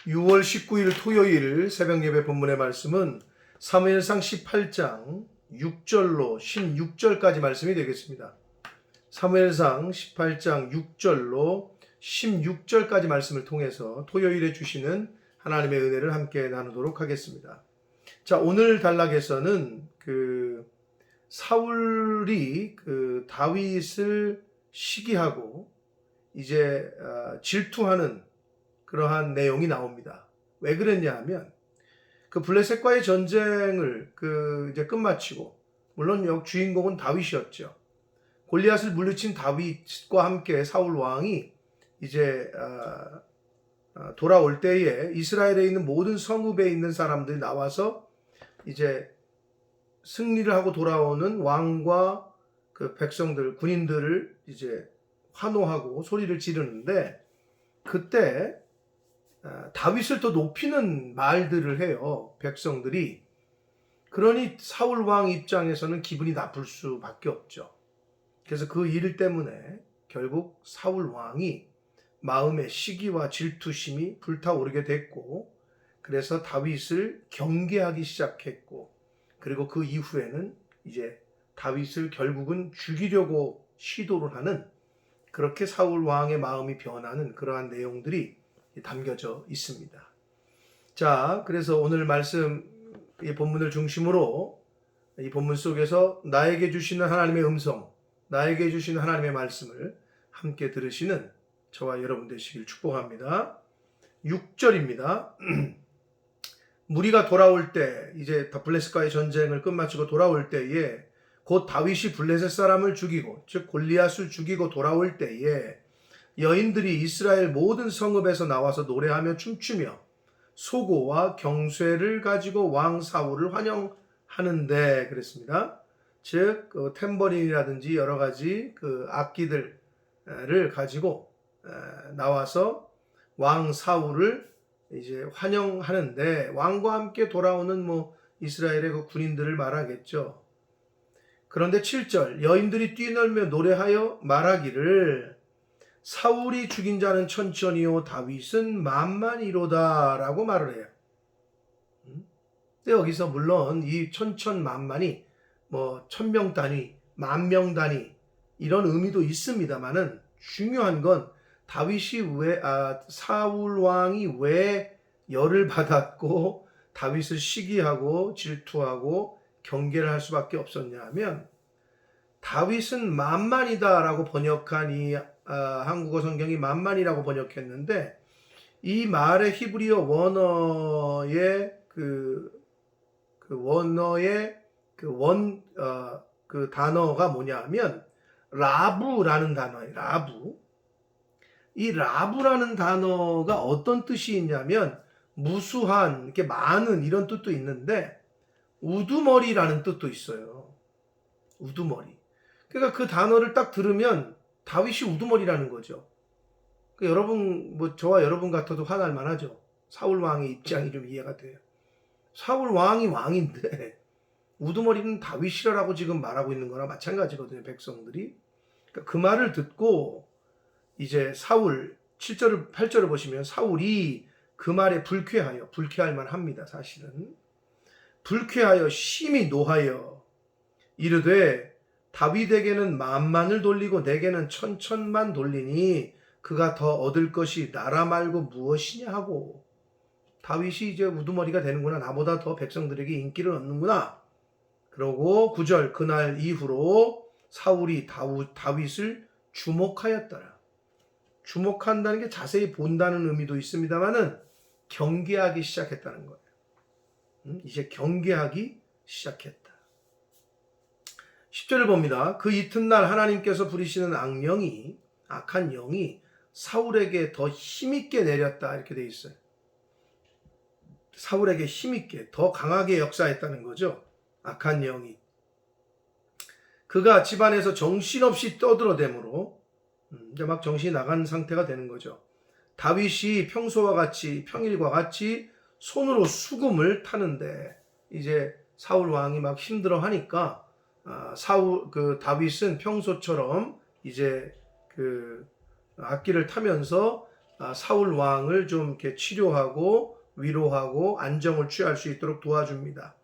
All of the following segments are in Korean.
6월 19일 토요일 새벽 예배 본문의 말씀은 사무엘상 18장 6절로 16절까지 말씀이 되겠습니다. 사무엘상 18장 6절로 16절까지 말씀을 통해서 토요일에 주시는 하나님의 은혜를 함께 나누도록 하겠습니다. 자, 오늘 단락에서는 사울이 다윗을 시기하고 이제 질투하는 그러한 내용이 나옵니다. 왜 그랬냐 하면 블레셋과의 전쟁을 이제 끝마치고, 물론 주인공은 다윗이었죠. 골리앗을 물리친 다윗과 함께 사울 왕이 이제 돌아올 때에 이스라엘에 있는 모든 성읍에 있는 사람들이 나와서 이제 승리를 하고 돌아오는 왕과 백성들, 군인들을 이제 환호하고 소리를 지르는데, 그때 다윗을 더 높이는 말들을 해요, 백성들이. 그러니 사울 왕 입장에서는 기분이 나쁠 수밖에 없죠. 그래서 그 일 때문에 결국 사울 왕이 마음의 시기와 질투심이 불타오르게 됐고, 그래서 다윗을 경계하기 시작했고, 그리고 그 이후에는 이제 다윗을 결국은 죽이려고 시도를 하는, 그렇게 사울 왕의 마음이 변하는 그러한 내용들이 담겨져 있습니다. 자, 그래서 오늘 말씀, 이 본문을 중심으로 이 본문 속에서 나에게 주시는 하나님의 음성, 나에게 주시는 하나님의 말씀을 함께 들으시는 저와 여러분 되시길 축복합니다. 6절입니다. 무리가 돌아올 때, 이제 블레셋과의 전쟁을 끝마치고 돌아올 때에 곧 다윗이 블레셋 사람을 죽이고, 즉 골리앗을 죽이고 돌아올 때에 여인들이 이스라엘 모든 성읍에서 나와서 노래하며 춤추며 소고와 경쇠를 가지고 왕 사울을 환영하는데, 그랬습니다. 즉 탬버린이라든지 여러 가지 악기들을 가지고 나와서 왕 사울을 이제 환영하는데, 왕과 함께 돌아오는 이스라엘의 군인들을 말하겠죠. 그런데 7절, 여인들이 뛰놀며 노래하여 말하기를 사울이 죽인 자는 천천히요 다윗은 만만이로다 라고 말을 해요. 근데 여기서 물론 이 천천만만이 1000명 단위, 10,000명 단위 이런 의미도 있습니다만은, 중요한 건 다윗이 사울 왕이 왜 열을 받았고 다윗을 시기하고 질투하고 경계를 할 수밖에 없었냐 하면, 다윗은 만만이다라고 번역한 이 한국어 성경이 만만이라고 번역했는데, 이 말의 히브리어 원어의 단어가 뭐냐 하면 라부라는 단어예요. 라부. 이 라부라는 단어가 어떤 뜻이 있냐면 무수한, 이렇게 많은 이런 뜻도 있는데, 우두머리라는 뜻도 있어요. 우두머리. 그러니까 그 단어를 딱 들으면 다윗이 우두머리라는 거죠. 여러분, 저와 여러분 같아도 화날 만하죠. 사울 왕의 입장이 좀 이해가 돼요. 사울 왕이 왕인데 우두머리는 다윗이라고 지금 말하고 있는 거나 마찬가지거든요, 백성들이. 그러니까 그 말을 듣고 이제 사울, 7절을 8절을 보시면 사울이 그 말에 불쾌할 만합니다. 사실은 불쾌하여 심히 노하여 이르되 다윗에게는 만만을 돌리고 내게는 천천만 돌리니 그가 더 얻을 것이 나라 말고 무엇이냐 하고, 다윗이 이제 우두머리가 되는구나, 나보다 더 백성들에게 인기를 얻는구나. 그러고 9절, 그날 이후로 사울이 다윗을 주목하였더라. 주목한다는 게 자세히 본다는 의미도 있습니다만은 경계하기 시작했다는 거예요. 이제 경계하기 시작했다. 10절을 봅니다. 그 이튿날 하나님께서 부리시는 악한 영이 사울에게 더 힘있게 내렸다, 이렇게 돼 있어요. 사울에게 힘있게, 더 강하게 역사했다는 거죠. 악한 영이. 그가 집안에서 정신없이 떠들어대므로 이제 막 정신이 나간 상태가 되는 거죠. 다윗이 평일과 같이 손으로 수금을 타는데, 이제 사울 왕이 막 힘들어하니까 다윗은 평소처럼 이제 악기를 타면서 사울 왕을 좀 이렇게 치료하고 위로하고 안정을 취할 수 있도록 도와줍니다.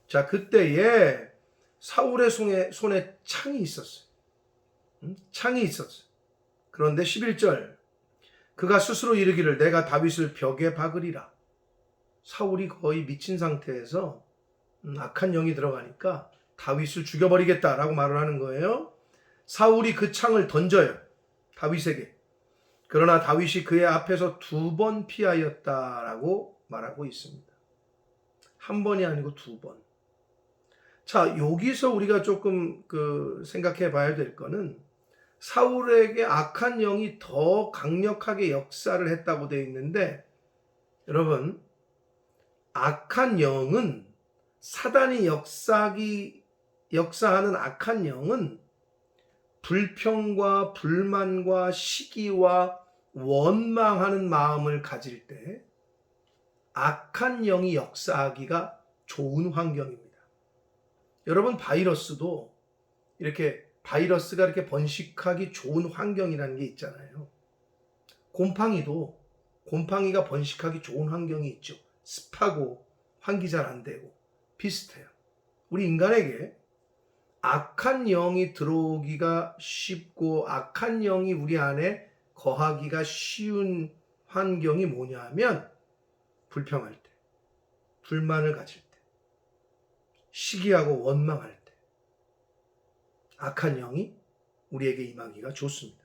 자, 그때에 사울의 손에 창이 있었어요. 창이 있었어요. 그런데 11절, 그가 스스로 이르기를 내가 다윗을 벽에 박으리라. 사울이 거의 미친 상태에서 악한 영이 들어가니까 다윗을 죽여버리겠다라고 말을 하는 거예요. 사울이 그 창을 던져요. 다윗에게. 그러나 다윗이 그의 앞에서 2번 피하였다라고 말하고 있습니다. 한 번이 아니고 2번. 자, 여기서 우리가 조금 생각해 봐야 될 거는 사울에게 악한 영이 더 강력하게 역사를 했다고 되어 있는데, 여러분, 악한 영은 사단이 역사하는 악한 영은 불평과 불만과 시기와 원망하는 마음을 가질 때 악한 영이 역사하기가 좋은 환경입니다. 여러분, 바이러스도 바이러스가 이렇게 번식하기 좋은 환경이라는 게 있잖아요. 곰팡이가 번식하기 좋은 환경이 있죠. 습하고 환기 잘 안 되고 비슷해요. 우리 인간에게 악한 영이 들어오기가 쉽고 악한 영이 우리 안에 거하기가 쉬운 환경이 뭐냐 하면 불평할 때, 불만을 가질 때, 시기하고 원망할 때 악한 영이 우리에게 임하기가 좋습니다.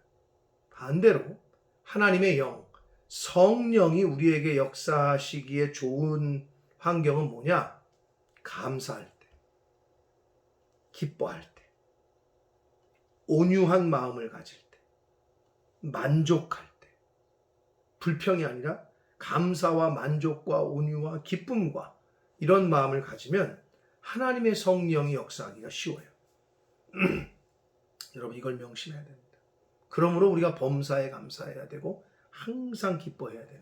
반대로 하나님의 영, 성령이 우리에게 역사하시기에 좋은 환경은 뭐냐? 감사할 때, 기뻐할 때, 온유한 마음을 가질 때, 만족할 때, 불평이 아니라 감사와 만족과 온유와 기쁨과 이런 마음을 가지면 하나님의 성령이 역사하기가 쉬워요. 여러분, 이걸 명심해야 됩니다. 그러므로 우리가 범사에 감사해야 되고 항상 기뻐해야 되는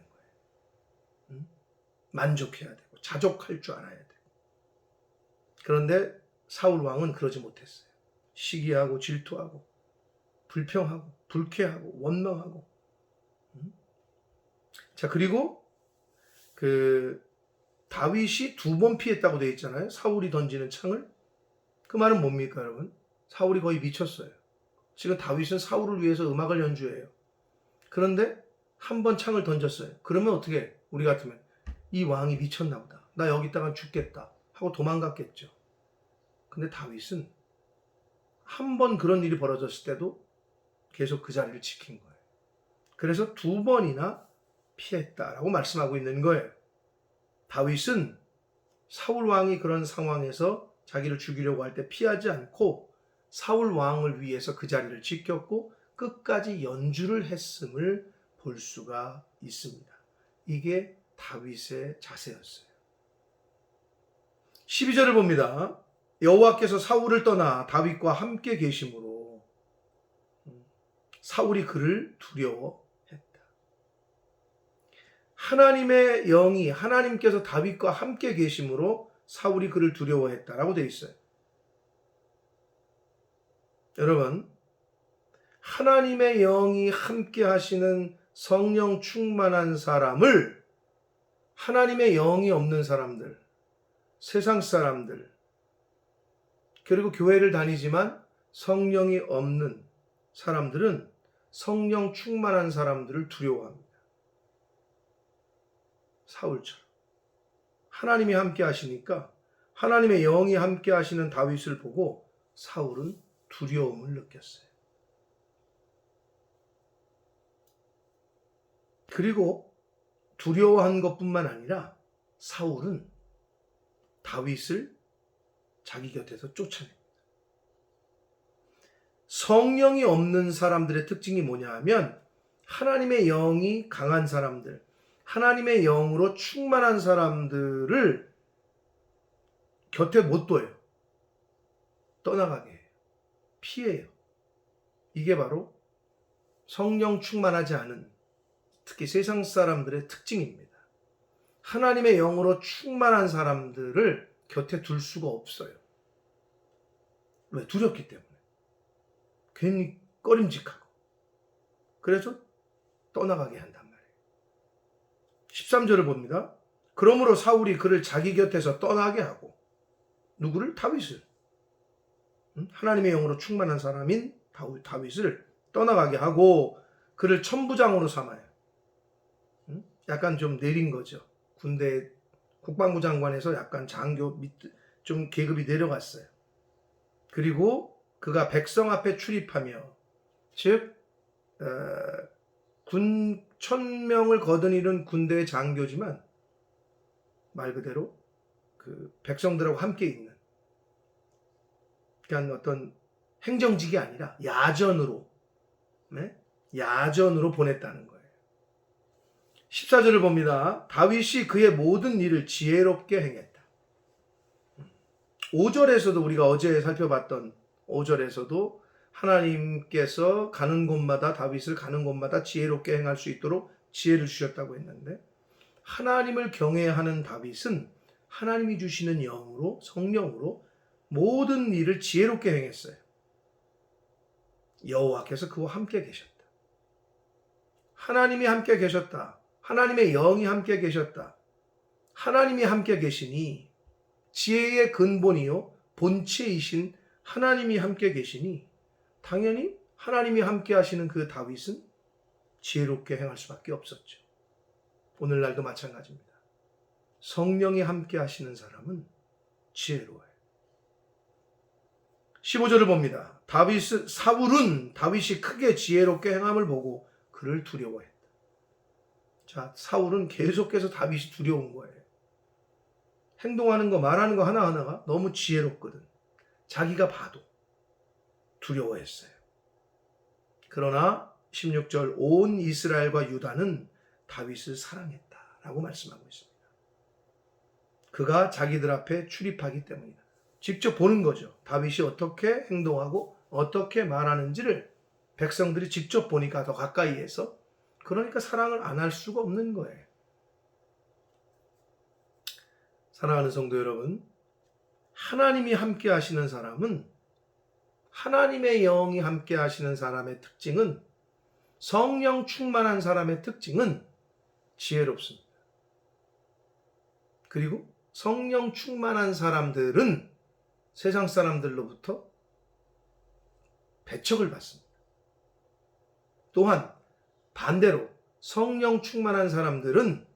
거예요. 만족해야 되고 자족할 줄 알아야 되고. 그런데 사울 왕은 그러지 못했어요. 시기하고 질투하고 불평하고 불쾌하고 원망하고. 자, 그리고 다윗이 2번 피했다고 되어 있잖아요. 사울이 던지는 창을. 그 말은 뭡니까, 여러분? 사울이 거의 미쳤어요. 지금 다윗은 사울을 위해서 음악을 연주해요. 그런데 한 번 창을 던졌어요. 그러면 어떻게, 우리 같으면 이 왕이 미쳤나 보다, 나 여기다가 죽겠다 하고 도망갔겠죠. 근데 다윗은 한 번 그런 일이 벌어졌을 때도 계속 그 자리를 지킨 거예요. 그래서 2번이나 피했다라고 말씀하고 있는 거예요. 다윗은 사울 왕이 그런 상황에서 자기를 죽이려고 할 때 피하지 않고 사울 왕을 위해서 그 자리를 지켰고 끝까지 연주를 했음을 볼 수가 있습니다. 이게 다윗의 자세였어요. 12절을 봅니다. 여호와께서 사울을 떠나 다윗과 함께 계심으로 사울이 그를 두려워했다. 하나님의 영이, 하나님께서 다윗과 함께 계심으로 사울이 그를 두려워했다라고 되어 있어요. 여러분, 하나님의 영이 함께 하시는 성령 충만한 사람을 하나님의 영이 없는 사람들, 세상 사람들, 그리고 교회를 다니지만 성령이 없는 사람들은 성령 충만한 사람들을 두려워합니다. 사울처럼. 하나님이 함께 하시니까 하나님의 영이 함께 하시는 다윗을 보고 사울은 두려움을 느꼈어요. 그리고 두려워한 것뿐만 아니라 사울은 다윗을 자기 곁에서 쫓아냅니다. 성령이 없는 사람들의 특징이 뭐냐 하면 하나님의 영이 강한 사람들, 하나님의 영으로 충만한 사람들을 곁에 못 둬요. 떠나가게 해요. 피해요. 이게 바로 성령 충만하지 않은, 특히 세상 사람들의 특징입니다. 하나님의 영으로 충만한 사람들을 곁에 둘 수가 없어요. 왜? 두렵기 때문에. 괜히 꺼림직하고. 그래서 떠나가게 한단 말이에요. 13절을 봅니다. 그러므로 사울이 그를 자기 곁에서 떠나게 하고 누구를? 다윗을. 하나님의 영으로 충만한 사람인 다윗을 떠나가게 하고 그를 천부장으로 삼아요. 약간 좀 내린 거죠. 군대 국방부 장관에서 약간 장교 밑 좀 계급이 내려갔어요. 그리고 그가 백성 앞에 출입하며 즉 군 1000명을 거느리는 군대의 장교지만 말 그대로 그 백성들하고 함께 있는 그냥 어떤 행정직이 아니라 야전으로 야전으로 보냈다는 거예요. 14절을 봅니다. 다윗이 그의 모든 일을 지혜롭게 행했다. 5절에서도 우리가 어제 살펴봤던 5절에서도 하나님께서 가는 곳마다 다윗을 가는 곳마다 지혜롭게 행할 수 있도록 지혜를 주셨다고 했는데 하나님을 경외하는 다윗은 하나님이 주시는 영으로 성령으로 모든 일을 지혜롭게 행했어요. 여호와께서 그와 함께 계셨다. 하나님이 함께 계셨다. 하나님의 영이 함께 계셨다. 하나님이 함께 계시니 지혜의 근본이요 본체이신 하나님이 함께 계시니 당연히 하나님이 함께 하시는 그 다윗은 지혜롭게 행할 수밖에 없었죠. 오늘날도 마찬가지입니다. 성령이 함께 하시는 사람은 지혜로워요. 15절을 봅니다. 사울은 다윗이 크게 지혜롭게 행함을 보고 그를 두려워했다. 자, 사울은 계속해서 다윗이 두려운 거예요. 행동하는 거, 말하는 거 하나하나가 너무 지혜롭거든. 자기가 봐도 두려워했어요. 그러나 16절 온 이스라엘과 유다는 다윗을 사랑했다라고 말씀하고 있습니다. 그가 자기들 앞에 출입하기 때문이다. 직접 보는 거죠. 다윗이 어떻게 행동하고 어떻게 말하는지를 백성들이 직접 보니까 더 가까이에서 그러니까 사랑을 안 할 수가 없는 거예요. 사랑하는 성도 여러분, 하나님이 함께 하시는 사람은 하나님의 영이 함께 하시는 사람의 특징은 성령 충만한 사람의 특징은 지혜롭습니다. 그리고 성령 충만한 사람들은 세상 사람들로부터 배척을 받습니다. 또한 반대로 성령 충만한 사람들은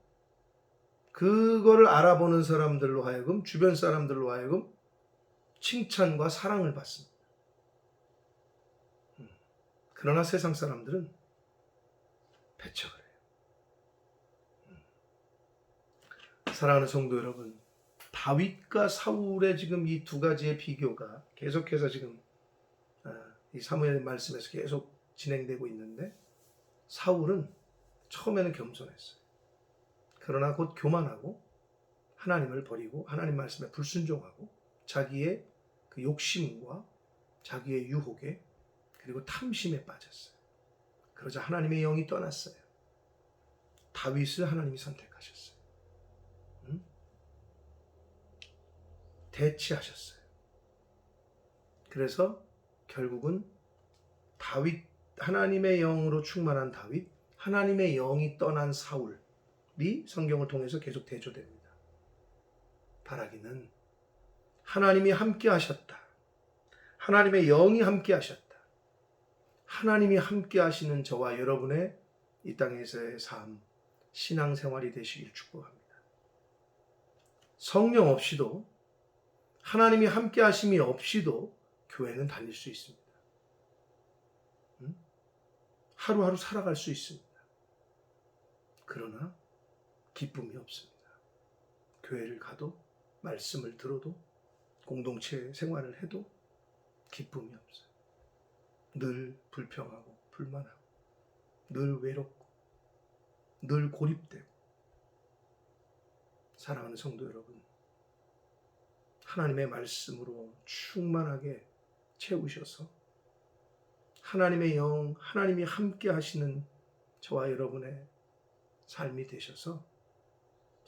그거를 알아보는 사람들로 하여금 주변 사람들로 하여금 칭찬과 사랑을 받습니다. 그러나 세상 사람들은 배척을 해요. 사랑하는 성도 여러분, 다윗과 사울의 지금 이 두 가지의 비교가 계속해서 지금 이 사무엘 말씀에서 계속 진행되고 있는데 사울은 처음에는 겸손했어요. 그러나 곧 교만하고 하나님을 버리고 하나님 말씀에 불순종하고 자기의 그 욕심과 자기의 유혹에 그리고 탐심에 빠졌어요. 그러자 하나님의 영이 떠났어요. 다윗을 하나님이 선택하셨어요. 대치하셨어요. 그래서 결국은 다윗, 하나님의 영으로 충만한 다윗, 하나님의 영이 떠난 사울이 성경을 통해서 계속 대조됩니다. 바라기는 하나님이 함께 하셨다. 하나님의 영이 함께 하셨다. 하나님이 함께 하시는 저와 여러분의 이 땅에서의 삶, 신앙생활이 되시길 축복합니다. 성령 없이도 하나님이 함께 하심이 없이도 교회는 다닐 수 있습니다. 하루하루 살아갈 수 있습니다. 그러나 기쁨이 없습니다. 교회를 가도 말씀을 들어도 공동체 생활을 해도 기쁨이 없어요. 늘 불평하고 불만하고 늘 외롭고 늘 고립되고. 사랑하는 성도 여러분, 하나님의 말씀으로 충만하게 채우셔서 하나님의 영, 하나님이 함께 하시는 저와 여러분의 삶이 되셔서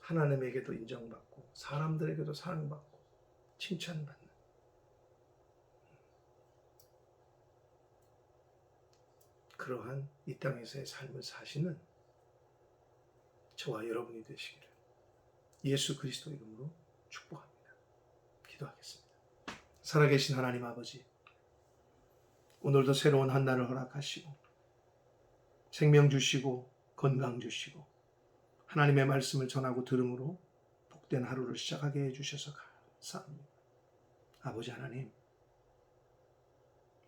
하나님에게도 인정받고 사람들에게도 사랑받고 칭찬받는 그러한 이 땅에서의 삶을 사시는 저와 여러분이 되시기를 예수 그리스도 이름으로 축복합니다. 기도하겠습니다. 살아계신 하나님 아버지, 오늘도 새로운 한 날을 허락하시고 생명 주시고 건강 주시고 하나님의 말씀을 전하고 들음으로 복된 하루를 시작하게 해주셔서 감사합니다. 아버지 하나님,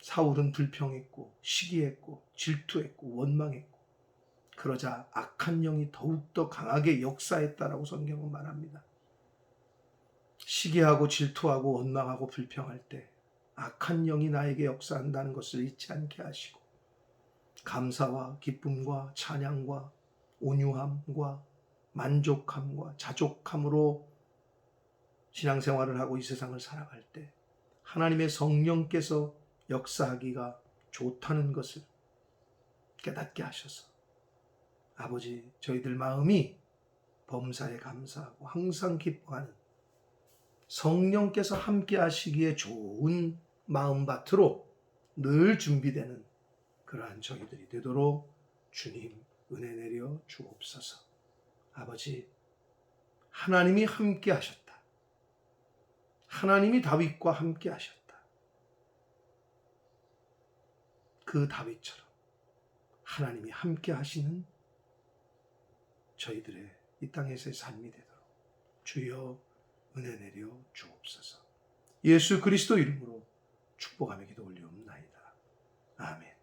사울은 불평했고 시기했고 질투했고 원망했고 그러자 악한 영이 더욱더 강하게 역사했다라고 성경은 말합니다. 시기하고 질투하고 원망하고 불평할 때 악한 영이 나에게 역사한다는 것을 잊지 않게 하시고 감사와 기쁨과 찬양과 온유함과 만족함과 자족함으로 신앙생활을 하고 이 세상을 살아갈 때 하나님의 성령께서 역사하기가 좋다는 것을 깨닫게 하셔서 아버지, 저희들 마음이 범사에 감사하고 항상 기뻐하는 성령께서 함께 하시기에 좋은 마음밭으로 늘 준비되는 그러한 저희들이 되도록 주님 은혜 내려 주옵소서. 아버지, 하나님이 함께 하셨다. 하나님이 다윗과 함께 하셨다. 그 다윗처럼 하나님이 함께 하시는 저희들의 이 땅에서의 삶이 되도록 주여 은혜 내려 주옵소서. 예수 그리스도 이름으로 축복하며 기도 올리옵나이다. 아멘.